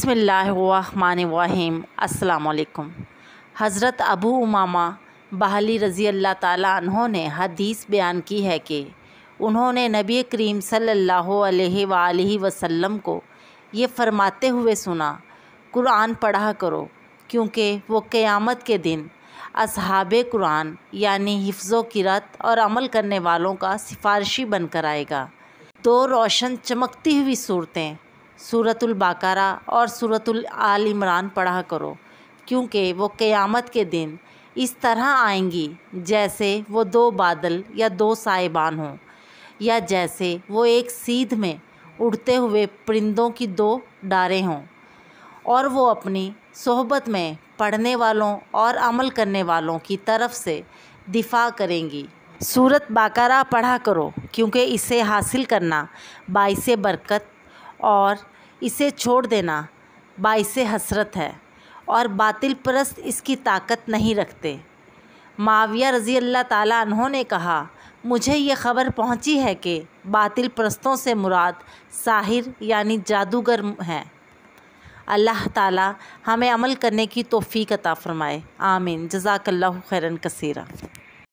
बिस्मिल्लाहिर्रहमानिर्रहीम। अस्सलाम वालेकुम। हज़रत अबू उमामा बहली रज़ी अल्लाह ताला अन्हो ने हदीस बयान की है कि उन्होंने नबी करीम सल्लल्लाहु अलैहि वसल्लम को ये फ़रमाते हुए सुना, कुरान पढ़ा करो क्योंकि वो क़यामत के दिन असहाबे कुरान यानी हिफ्ज़ो क़िरात और अमल करने वालों का सिफारिशी बनकर आएगा। दो रोशन चमकती हुई सूरतें सूरतुल बकरा और सूरतुल आल इमरान पढ़ा करो क्योंकि वो क़यामत के दिन इस तरह आएंगी जैसे वो दो बादल या दो साइबान हों, या जैसे वो एक सीध में उड़ते हुए परिंदों की दो डारें हों, और वो अपनी सोहबत में पढ़ने वालों और अमल करने वालों की तरफ से दिफा करेंगी। सूरत बकरा पढ़ा करो क्योंकि इसे हासिल करना बाइसे बरकत और इसे छोड़ देना बाइसे हसरत है, और बातिल परस्त इसकी ताकत नहीं रखते। मुआविया रज़ी अल्लाह ताला अन्हो ने कहा, मुझे ये ख़बर पहुंची है कि बातिल परस्तों से मुराद साहिर यानी जादूगर हैं। अल्लाह ताला हमें अमल करने की तौफ़ीक़ अता फ़रमाए। आमीन। जज़ाकल्लाहु खैरन कसीरा।